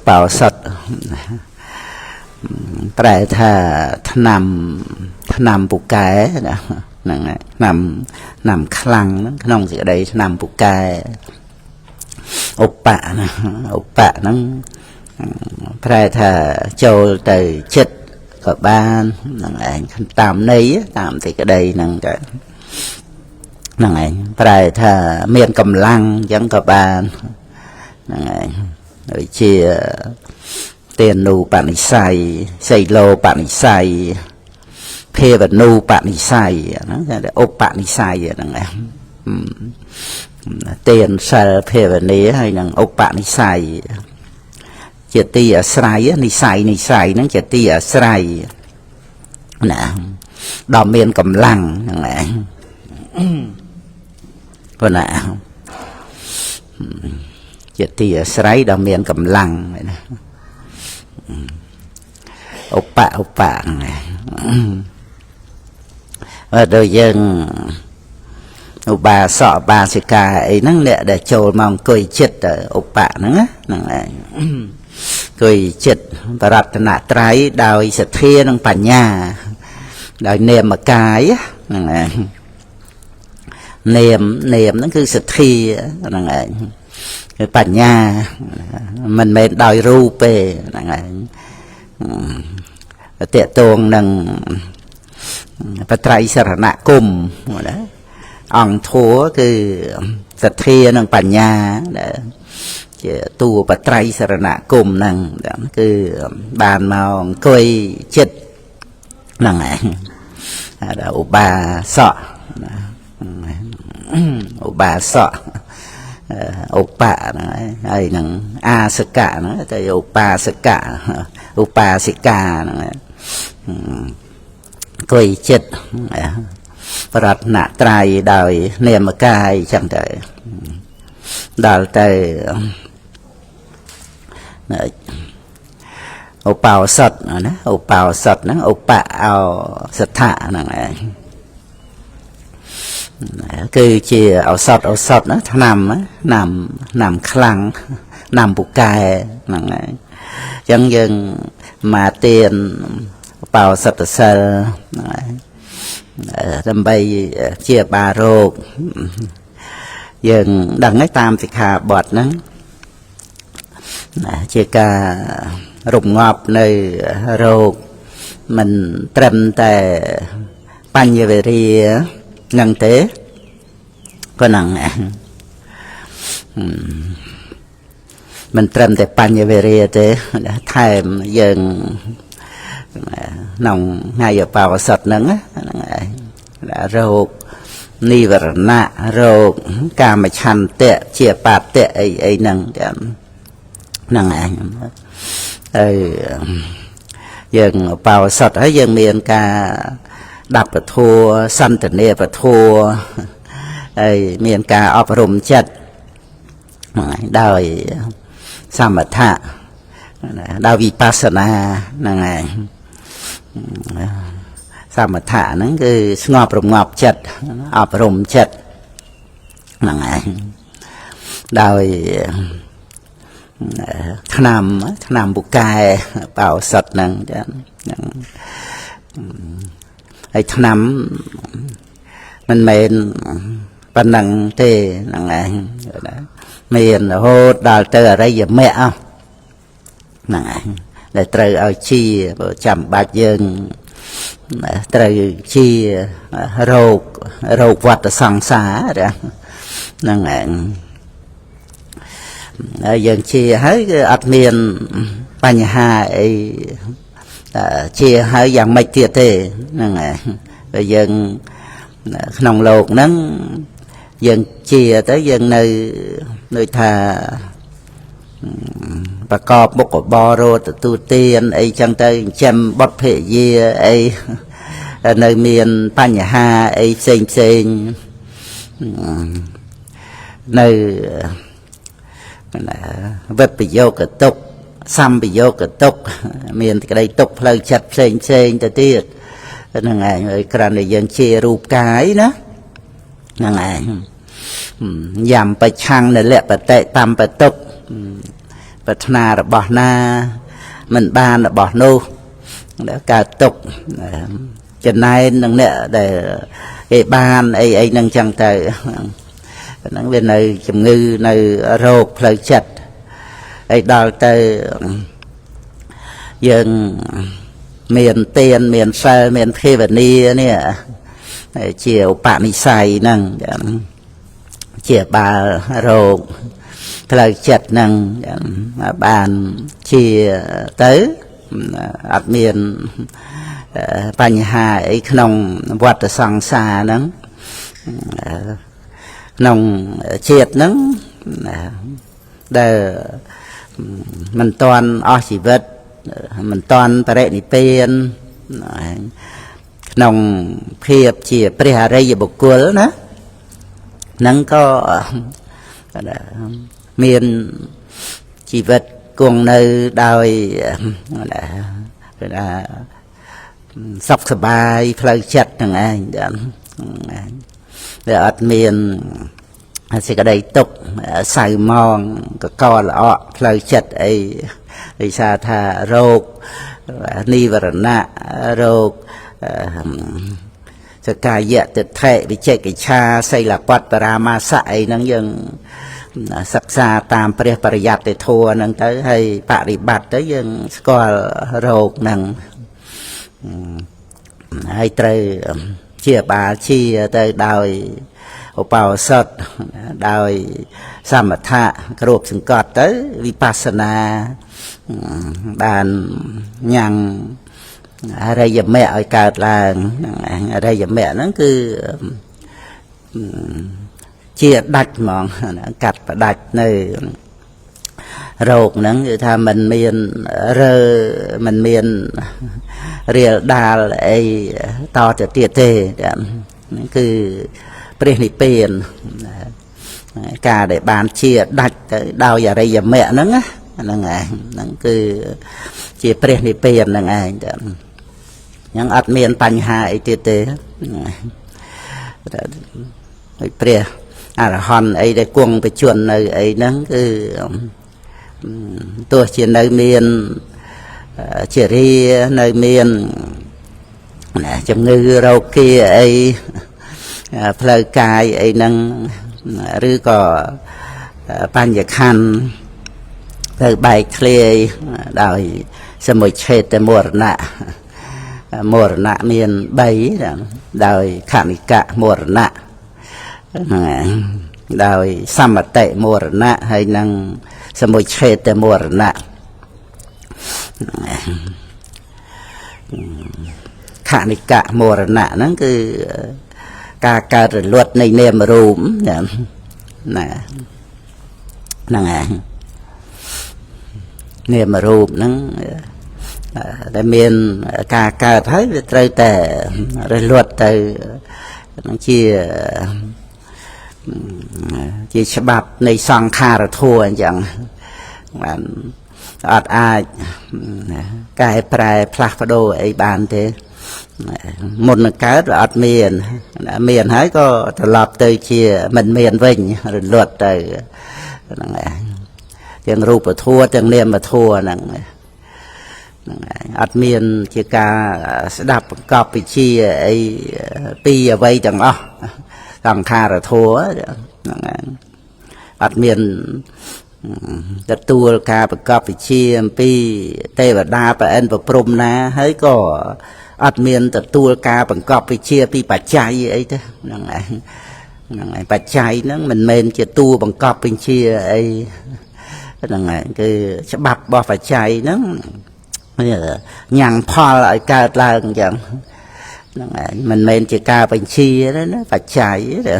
bảo sật tại nằm bục cái nằm khăng nông gì ở đây nằm bục cái ốc bạ nó tại châu từ chết của ban tạm này tạm thì cái đây năng tại miền cầm lăng chẳng có ban rồi chia tiền nụ bạn xài xây lô bạn xài phê vật nụ bạn xài nó ốp bạn xài vậy nè tiền xài phê vật này hay là ốp bạn xài chỉ ti ở xài ni xài nó chỉ ti ở xài nè đò miền cầm lăng nè còn nè chỉ ti ở xài đò miền cầm lăng vậy nè ốp bạ này và đôi dân bà sọ bà sẽ cả ấy năng lệ để trồi mong cười chết ở ốp bạ nữa cười chết và đặt nạ trái đào sẽ thê năng bà nhà đào niềm mà cái niềm nó cứ sẽ thi bà nhà mình mệt đòi ru về tiệt tuồng nâng bắt trai sờ nạ cùng ông thua cứ giật thia nâng bản nhà tu bắt trai sờ nạ cùng nâng cứ bàn màu coi chết nâng đầu bà sọ bà sọ oppa này nằng a sơ cả nó tại oppa sơ cả coi chết vật nạ trai đời niềm cài chẳng thể đời tay oppa sật nó oppa ao sật thạ này cứ chỉ áo sọt nó nằm khăng nằm bục cài chẳng dừng mà tiền bảo sọt sờ đâm bay chia bà rô dừng đằng ấy tam thì khả bọt nó chia cả rụng ngọt nơi rô mình trầm tại bánh như vậy thì năng tế có năng mình trầm tại bánh như vậy thì thay dần nòng ngay ở bảo sật nâng là rô ni vật nạ rô ca mà chăn tệ chia bạc tệ ấy nâng dần bảo sật ấy dần miền ca đập và thua sân tình nê và thua miền ca ấp rùm chất đời samatha đời vipassana này samatha nó cứ ngọt rùm ngọt chất ấp rùm chất này đời tham bục cài bảo sật nâng ấy nắm mình mền phần năng thế năng miền hô đào tơ ở đây giờ mẹ không để trời ao chi chậm bát dương trời chi râu vật sòng xá rồi năng dân chi hết ắt miền bánh hà ấy chia hơi dạng mạch tiệt thế bây giờ nông lột nắng dân chia tới dân nơi thà bà cọp bốc của bò rô tu tiên ấy chẳng tới chăm bót phệ gì ấy nơi miền bánh hà ấy xinh nơi vật bị vô cả tục xăm bị vô cả tục miền cái đây tục lời chặt xinh tới tiệt năng ai cái này dân chia rụp cái đó năng ai giảm bạch chăng này lẹ bạch tệ tam bạch tục ប្រាថ្នារបស់ណាមិនបានរបស់នោះដែលកើតទុកចំណែននឹងអ្នកដែលគេបានអីនឹងចឹងទៅហ្នឹងវានៅជំងឺនៅរោគផ្លូវចិត្តហើយដល់ទៅយើងមានទានមានសិលមានភាវនានេះជាឧបនិស្ស័យហ្នឹងជាបាលរោគផ្លូវចិត្តហ្នឹងបានជាទៅអត់មានបញ្ហាអីក្នុងវដ្តសង្សារហ្នឹងក្នុងជាតិហ្នឹងដែលមិនតាន់អស់ជីវិតមិនតាន់បរិនិព្វានក្នុងភាពជាព្រះអរិយបុគ្គលណាហ្នឹងក៏មានជីវិតគង់នៅដោយសុខសប្បាយផ្លូវចិត្តហ្នឹងឯងដែលអត់មានសេចក្តីទុក្ខសៅមងកកល្អក់ផ្លូវចិត្តអីដោយសារថារោគនិវរណៈរោគសកាយៈទិដ្ឋិវិជកិច្ឆាសីលបត្តបរាមាសៈអីហ្នឹងយើងសិក្សាតាមព្រះបរិយត្តិធម៌ហ្នឹងទៅហើយបរិបត្តិទៅយើងស្គាល់រោគហ្នឹងហើយត្រូវជាបាលជាទៅដោយឧបោសថដោយសមថៈគ្រប់សង្កត់ទៅវិបស្សនាបានញ៉ាំងអរិយមគ្គឲ្យកើតឡើងអរិយមគ្គហ្នឹងគឺជាដាច់ហ្មងកាត់ផ្ដាច់នៅរោគហ្នឹងគឺថាมันមានរើมันមានរៀលដាលអីតទៅទៀតទេហ្នឹងគឺព្រះនិព្វានការដែលបានជាដាច់ទៅដោយអរិយមគ្គហ្នឹងហ្នឹងឯងហ្នឹងគឺជាព្រះនិព្វានហ្នឹងឯងហ្នឹងអត់មានបញ្ហាអីទៀតទេហើយព្រះអរហន្តអីដែលគង់ប្រជជននៅអីហ្នឹងគឺទោះជានៅមានជារានៅមានជំងឺរោគាអីផ្លូវកាយអីហ្នឹងឬក៏បញ្ញខណ្ឌទៅបែកធ្លាយដោយសមុច្ឆេទមរណៈមាន3ដោយខនិកៈមរណៈដោយសមតិមរណៈហើយនឹងសមុច្ឆេទមរណៈខនិកៈមរណៈហ្នឹងគឺការកើតរលត់នៃនាមរូបណាហ្នឹងឯងនាមរូបហ្នឹងដែលមានការកើតហើយវាត្រូវតែរលត់ទៅនឹងជាច្បាប់នៃសង្ខារធัวអញ្ចឹងបានអត់អាចកែប្រែផ្លាស់ប្ដូរអីបានទេមុននឹងកើតវាអត់មានហើយក៏ត្រឡប់ទៅជាមិនមានវិញរលត់ទៅហ្នឹងឯងទាំងរូបធัวទាំងនាមធัวហ្នឹងអត់មានជាការស្ដាប់បង្កប់វិជាអីពីអ្វីទាំងអស់សង្ខារធัวហ្នឹងឯងអត់មានទទួលការបង្កប់វិជាអំពីទេវតាប្រអិនប្រព្រំណាហើយក៏អត់មានទទួលការបង្កប់វិជាពីបច្ច័យអីទេហ្នឹងឯងបច្ច័យហ្នឹងមិនមែនជាតួបង្កប់វិជាអីហ្នឹងឯងគឺច្បាប់របស់បច្ច័យហ្នឹងញ៉ាំងផលឲ្យកើតឡើងអញ្ចឹងហ្នឹងឯងមិនមែនជាការបញ្ជាទេណាបច្ច័យទេ